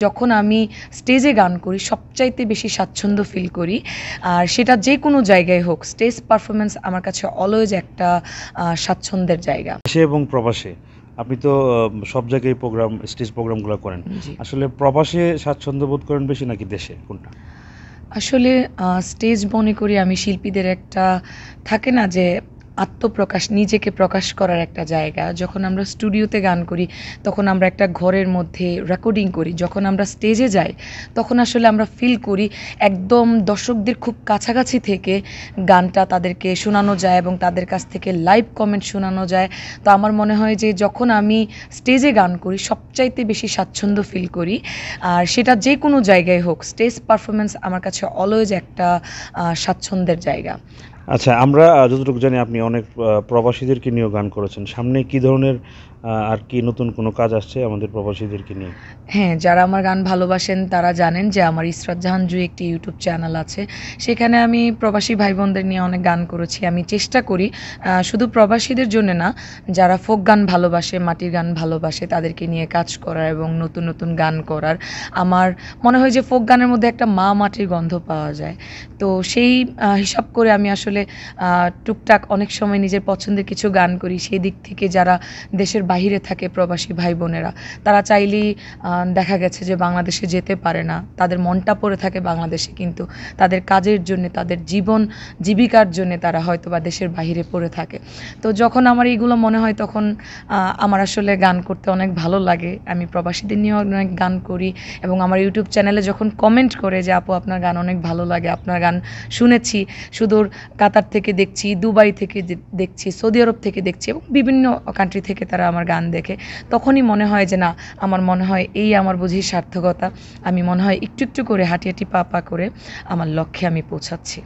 যখন আমি স্টেজে গান করি সবচাইতে বেশি স্বাচ্ছন্দ্য ফিল করি। আর সেটা যে কোনো জায়গায় হোক, স্টেজ পারফরম্যান্স আমার কাছে অলওয়েজ একটা স্বাচ্ছন্দ্যের জায়গা। দেশে এবং প্রবাসে আপনি তো সব জায়গায় স্টেজ প্রোগ্রামগুলো করেন। জি। আসলে প্রবাসে স্বাচ্ছন্দ্য বোধ করেন বেশি নাকি দেশে, কোনটা? আসলে স্টেজ মনে করি আমি শিল্পীদের একটা থাকে না যে আত্মপ্রকাশ, নিজেকে প্রকাশ করার একটা জায়গা। যখন আমরা স্টুডিওতে গান করি, তখন আমরা একটা ঘরের মধ্যে রেকর্ডিং করি। যখন আমরা স্টেজে যাই, তখন আসলে আমরা ফিল করি একদম দর্শকদের খুব কাছাকাছি থেকে গানটা তাদেরকে শোনানো যায় এবং তাদের কাছ থেকে লাইভ কমেন্ট শোনানো যায়। তো আমার মনে হয় যে যখন আমি স্টেজে গান করি সবচাইতে বেশি স্বাচ্ছন্দ্য ফিল করি। আর সেটা যে কোনো জায়গায় হোক, স্টেজ পারফরম্যান্স আমার কাছে অলওয়েজ একটা স্বাচ্ছন্দ্যের জায়গা। আচ্ছা, আমরা যতটুকু জানি আপনি অনেক প্রবাসীদেরকে নিয়েও গান করেছেন। সামনে কি ধরনের আর কি নতুন কোনো কাজ আসছে আমাদের প্রবাসীদেরকে নিয়ে? হ্যাঁ, যারা আমার গান ভালোবাসেন তারা জানেন যে আমার ইসরাত জাহান জুঁই একটি ইউটিউব চ্যানেল আছে। সেখানে আমি প্রবাসী ভাই-বোনদের নিয়ে অনেক গান করেছি। আমি চেষ্টা করি শুধু প্রবাসীদের জন্যে না, যারা ফোক গান ভালোবাসে, মাটির গান ভালোবাসে তাদেরকে নিয়ে কাজ করার এবং নতুন, নতুন গান করার। আমার মনে হয় যে ফোক গানের মধ্যে একটা মা মাটির গন্ধ পাওয়া যায়। তো সেই হিসাব করে আমি আসলে টুকটাক অনেক সময় নিজের পছন্দের কিছু গান করি। সেই দিক থেকে যারা দেশের বাহিরে থাকে প্রবাসী ভাই-বোনেরা, তারা চাইলেই দেখা গেছে যে বাংলাদেশে যেতে পারে না। তাদের মনটা পড়ে থাকে বাংলাদেশে, কিন্তু তাদের কাজের জন্যে, তাদের জীবিকার জন্যে তারা হয়তোবা দেশের বাহিরে পড়ে থাকে। তো যখন আমার এইগুলো মনে হয় তখন আমার আসলে গান করতে অনেক ভালো লাগে। আমি প্রবাসীদের নিয়েও অনেক গান করি এবং আমার ইউটিউব চ্যানেলে যখন কমেন্ট করে যে আপু আপনার গান অনেক ভালো লাগে, আপনার গান শুনেছি, সুদূর কাতার থেকে দেখছি, দুবাই থেকে দেখছি, সৌদি আরব থেকে দেখছি এবং বিভিন্ন কান্ট্রি থেকে তারা আমার গান দেখে। তখনই মনে হয় যে না, আমার মনে হয় এই আমার বুঝি সার্থকতা। আমি মনে হয় একটু, একটু করে হাঁটি, হাঁটি পা, পা করে আমার লক্ষ্যে আমি পৌঁছাচ্ছি।